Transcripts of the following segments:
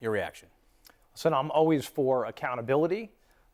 Your reaction? So I'm always for accountability,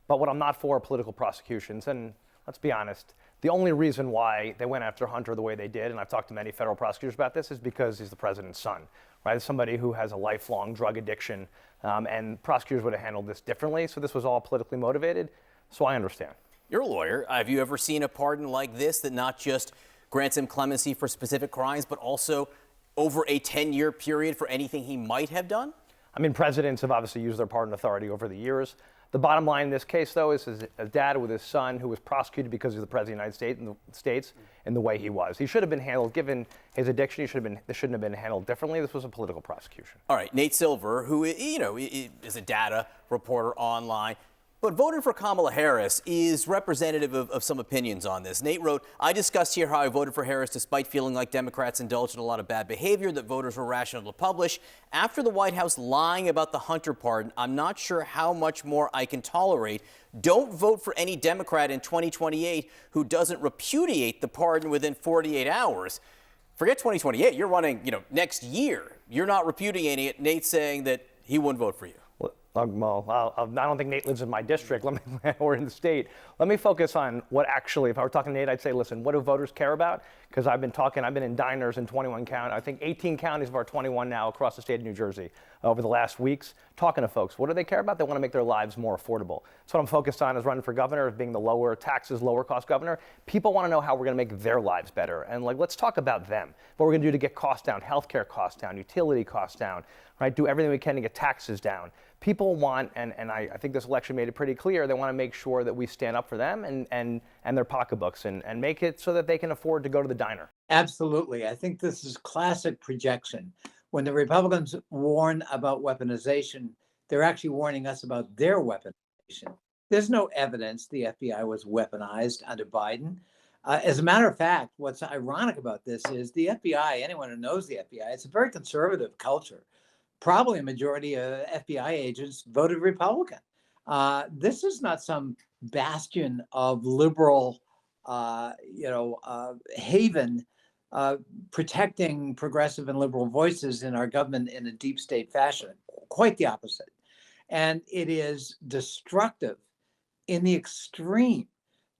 but what I'm not for are political prosecutions. And let's be honest, the only reason why they went after Hunter the way they did, and I've talked to many federal prosecutors about this, is because he's the president's son, right? Somebody who has a lifelong drug addiction, and prosecutors would have handled this differently. So this was all politically motivated. So I understand. You're a lawyer. Have you ever seen a pardon like this that not just grants him clemency for specific crimes, but also over a 10-year period for anything he might have done? I mean, presidents have obviously used their pardon authority over the years. The bottom line in this case, though, is a dad with his son who was prosecuted because he was the president of the United States in the way he was. He should have been handled, given his addiction, this shouldn't have been handled differently. This was a political prosecution. All right, Nate Silver, who, is a data reporter online, but voting for Kamala Harris is representative of some opinions on this. Nate wrote, I discussed here how I voted for Harris despite feeling like Democrats indulged in a lot of bad behavior that voters were rational to publish. After the White House lying about the Hunter pardon, I'm not sure how much more I can tolerate. Don't vote for any Democrat in 2028 who doesn't repudiate the pardon within 48 hours. Forget 2028. You're running, next year. You're not repudiating it. Nate's saying that he wouldn't vote for you. Well, I don't think Nate lives in my district or in the state. Let me focus on what actually, if I were talking to Nate, I'd say, listen, what do voters care about? Because I've been in diners in 21 counties, I think 18 counties of our 21 now across the state of New Jersey over the last weeks, talking to folks. What do they care about? They want to make their lives more affordable. So what I'm focused on is running for governor, being the lower taxes, lower cost governor. People want to know how we're going to make their lives better. And let's talk about them. What we're going to do to get costs down, healthcare costs down, utility costs down, right? Do everything we can to get taxes down. People want, and I think this election made it pretty clear, they want to make sure that we stand up for them and their pocketbooks and make it so that they can afford to go to the diner. Absolutely. I think this is classic projection. When the Republicans warn about weaponization, they're actually warning us about their weaponization. There's no evidence the FBI was weaponized under Biden. As a matter of fact, what's ironic about this is the FBI, anyone who knows the FBI, it's a very conservative culture. Probably a majority of FBI agents voted Republican. This is not some bastion of liberal, haven protecting progressive and liberal voices in our government in a deep state fashion. Quite the opposite. And it is destructive in the extreme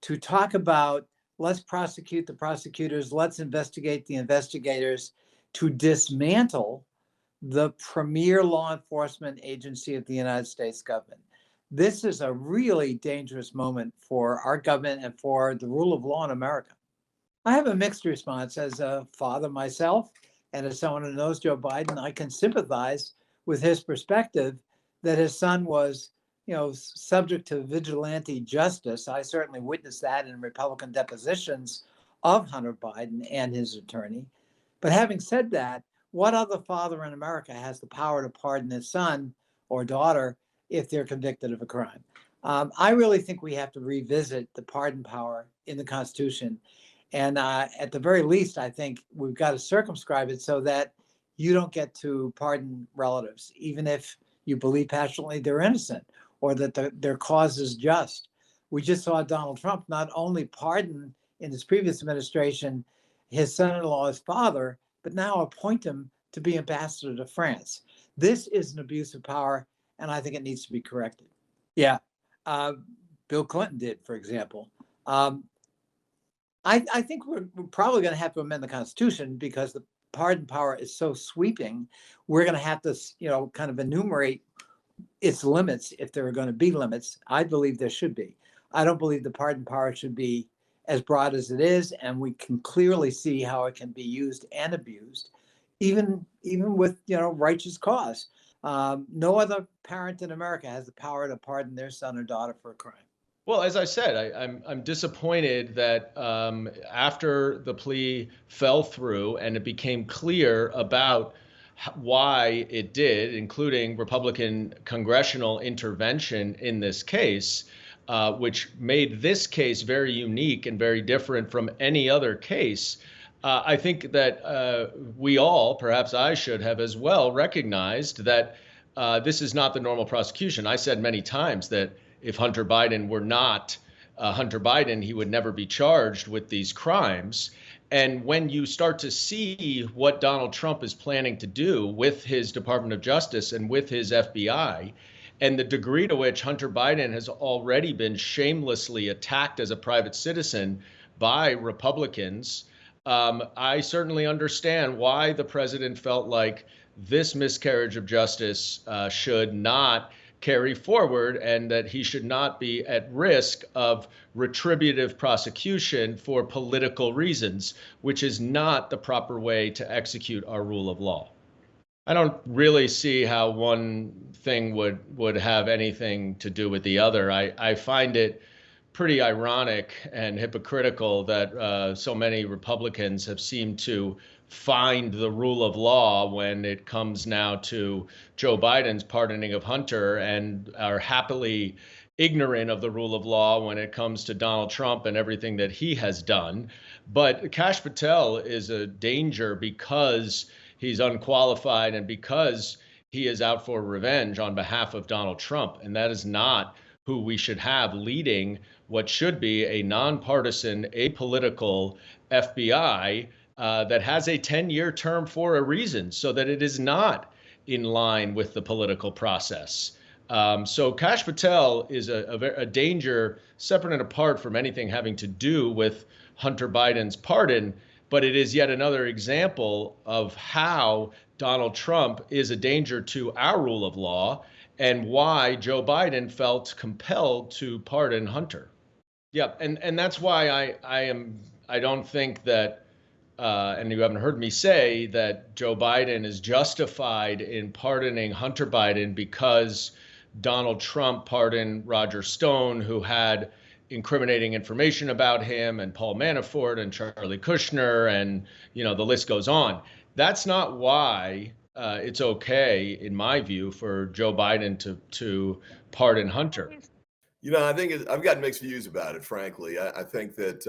to talk about let's prosecute the prosecutors, let's investigate the investigators, to dismantle the premier law enforcement agency of the United States government. This is a really dangerous moment for our government and for the rule of law in America. I have a mixed response. As a father myself, and as someone who knows Joe Biden, I can sympathize with his perspective that his son was, subject to vigilante justice. I certainly witnessed that in Republican depositions of Hunter Biden and his attorney. But having said that, what other father in America has the power to pardon his son or daughter if they're convicted of a crime? I really think we have to revisit the pardon power in the Constitution. And at the very least, I think we've got to circumscribe it so that you don't get to pardon relatives, even if you believe passionately they're innocent or that their cause is just. We just saw Donald Trump not only pardon in his previous administration his son-in-law's father, but now appoint him to be ambassador to France. This is an abuse of power, and I think it needs to be corrected. Yeah, Bill Clinton did, for example. I think we're probably going to have to amend the Constitution because the pardon power is so sweeping. We're going to have to, kind of enumerate its limits if there are going to be limits. I believe there should be. I don't believe the pardon power should be as broad as it is, and we can clearly see how it can be used and abused, even with righteous cause. No other parent in America has the power to pardon their son or daughter for a crime. Well, as I said, I'm disappointed that after the plea fell through and it became clear about why it did, including Republican congressional intervention in this case, which made this case very unique and very different from any other case. I think that we all, perhaps I should have as well, recognized that this is not the normal prosecution. I said many times that if Hunter Biden were not Hunter Biden, he would never be charged with these crimes. And when you start to see what Donald Trump is planning to do with his Department of Justice and with his FBI, and the degree to which Hunter Biden has already been shamelessly attacked as a private citizen by Republicans, I certainly understand why the president felt like this miscarriage of justice should not carry forward, and that he should not be at risk of retributive prosecution for political reasons, which is not the proper way to execute our rule of law. I don't really see how one thing would have anything to do with the other. I find it pretty ironic and hypocritical that so many Republicans have seemed to find the rule of law when it comes now to Joe Biden's pardoning of Hunter, and are happily ignorant of the rule of law when it comes to Donald Trump and everything that he has done. But Kash Patel is a danger because he's unqualified and because he is out for revenge on behalf of Donald Trump. And that is not who we should have leading what should be a nonpartisan, apolitical FBI that has a 10-year term for a reason, so that it is not in line with the political process. So Kash Patel is a danger separate and apart from anything having to do with Hunter Biden's pardon, but it is yet another example of how Donald Trump is a danger to our rule of law and why Joe Biden felt compelled to pardon Hunter. Yeah, and that's why I don't think that, and you haven't heard me say that Joe Biden is justified in pardoning Hunter Biden because Donald Trump pardoned Roger Stone, who had incriminating information about him, and Paul Manafort and Charlie Kushner, and the list goes on. That's not why it's okay, in my view, for Joe Biden to pardon Hunter. I think I've got mixed views about it, frankly. I think that,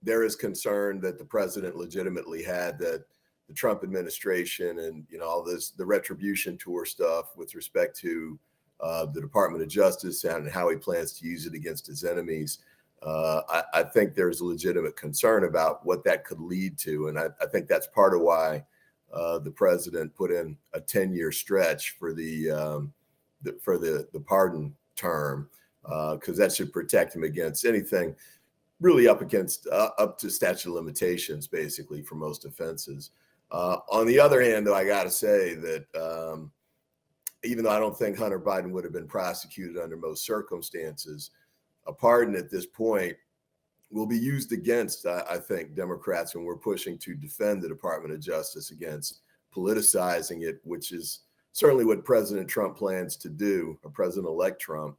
there is concern that the president legitimately had that the Trump administration and, all this, the retribution tour stuff with respect to the Department of Justice and how he plans to use it against his enemies. I think there's a legitimate concern about what that could lead to. And I think that's part of why the president put in a 10-year stretch for the pardon term, because that should protect him against anything really up to statute of limitations, basically, for most offenses. On the other hand, though, I got to say that even though I don't think Hunter Biden would have been prosecuted under most circumstances, a pardon at this point will be used against, I think, Democrats when we're pushing to defend the Department of Justice against politicizing it, which is certainly what President Trump plans to do, or President-elect Trump.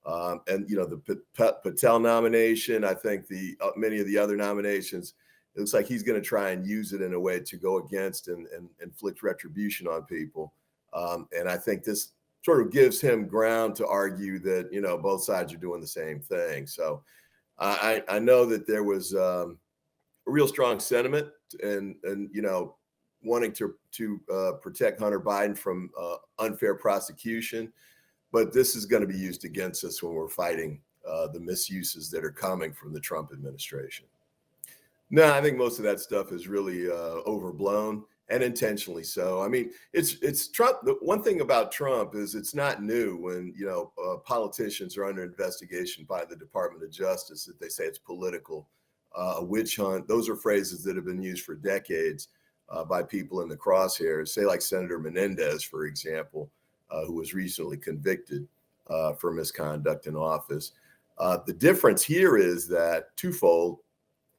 And, the Patel nomination, I think many of the other nominations, it looks like he's going to try and use it in a way to go against and inflict retribution on people. And I think this sort of gives him ground to argue that, both sides are doing the same thing. So I know that there was a real strong sentiment and wanting to protect Hunter Biden from unfair prosecution. But this is going to be used against us when we're fighting the misuses that are coming from the Trump administration. No, I think most of that stuff is really overblown, and intentionally so. I mean, it's Trump. The one thing about Trump is it's not new when politicians are under investigation by the Department of Justice that they say it's political, a witch hunt. Those are phrases that have been used for decades by people in the crosshairs. Say like Senator Menendez, for example, who was recently convicted for misconduct in office. The difference here is that twofold.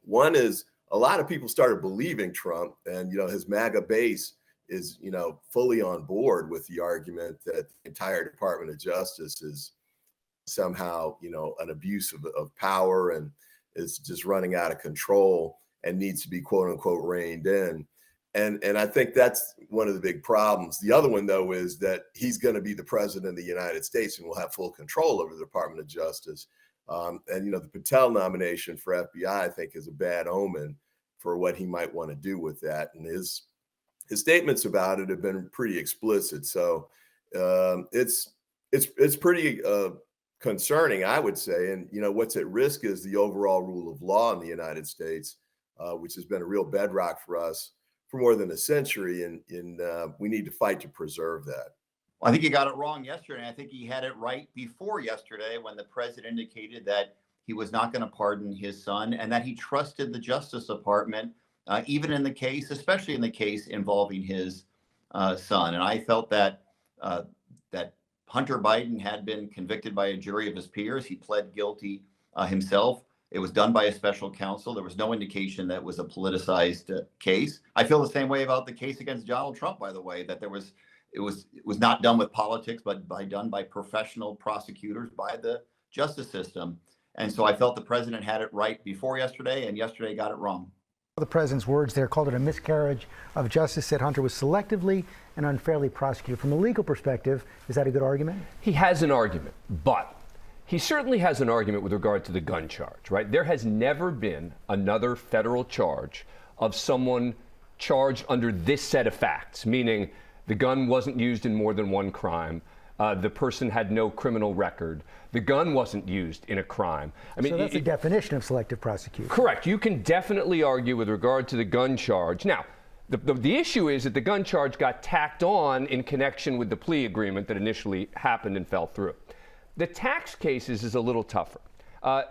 One is a lot of people started believing Trump, and his MAGA base is fully on board with the argument that the entire Department of Justice is somehow an abuse of power and is just running out of control and needs to be quote unquote reined in. And I think that's one of the big problems. The other one, though, is that he's going to be the president of the United States and will have full control over the Department of Justice. And the Patel nomination for FBI, I think, is a bad omen for what he might want to do with that. And his statements about it have been pretty explicit. So it's pretty concerning, I would say. And what's at risk is the overall rule of law in the United States. which has been a real bedrock for us for more than a century. And we need to fight to preserve that. I think he got it wrong yesterday. I think he had it right before yesterday when the president indicated that he was not going to pardon his son and that he trusted the Justice Department, even in the case, especially in the case involving his son. And I felt that that Hunter Biden had been convicted by a jury of his peers. He pled guilty himself. It was done by a special counsel. There was no indication that it was a politicized case. I feel the same way about the case against Donald Trump, by the way, that it was not done with politics, but done by professional prosecutors, by the justice system. And so I felt the president had it right before yesterday, and yesterday got it wrong. The president's words there called it a miscarriage of justice, said Hunter was selectively and unfairly prosecuted. From a legal perspective, is that a good argument? He has an argument, but he certainly has an argument with regard to the gun charge, right? There has never been another federal charge of someone charged under this set of facts, meaning the gun wasn't used in more than one crime. The person had no criminal record. The gun wasn't used in a crime. I mean, so that's the definition of selective prosecution. Correct. You can definitely argue with regard to the gun charge. Now, the issue is that the gun charge got tacked on in connection with the plea agreement that initially happened and fell through. The tax cases is a little tougher.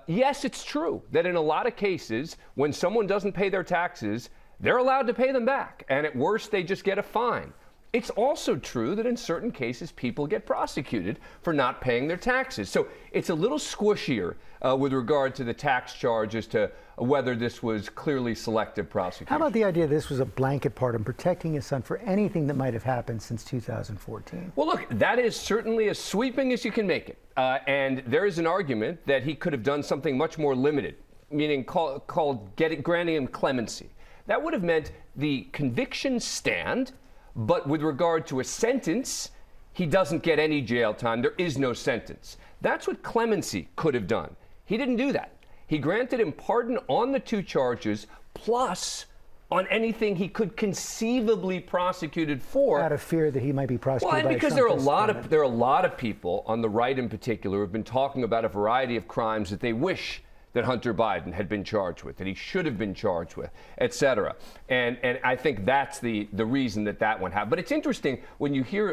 Yes, it's true that in a lot of cases, when someone doesn't pay their taxes, they're allowed to pay them back. And at worst, they just get a fine. It's also true that in certain cases, people get prosecuted for not paying their taxes. So it's a little squishier with regard to the tax charge as to whether this was clearly selective prosecution. How about the idea that this was a blanket pardon, protecting his son for anything that might have happened since 2014? Well, look, that is certainly as sweeping as you can make it. And there is an argument that he could have done something much more limited, meaning granting him clemency. That would have meant the convictions stand, but with regard to a sentence, he doesn't get any jail time. There is no sentence. That's what clemency could have done. He didn't do that. He granted him pardon on the two charges, plus on anything he could conceivably prosecuted for. Out of fear that he might be prosecuted. Well, and by because there are a lot of people on the right in particular who have been talking about a variety of crimes that they wish that Hunter Biden had been charged with, that he should have been charged with, et cetera. And I think that's the reason that one happened. But it's interesting when you hear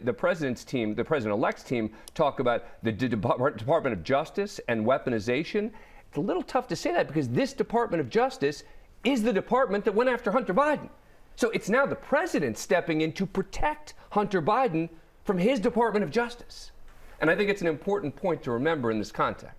the president's team, the president-elect's team, talk about the Department of Justice and weaponization. It's a little tough to say that because this Department of Justice is the department that went after Hunter Biden. So it's now the president stepping in to protect Hunter Biden from his Department of Justice. And I think it's an important point to remember in this context.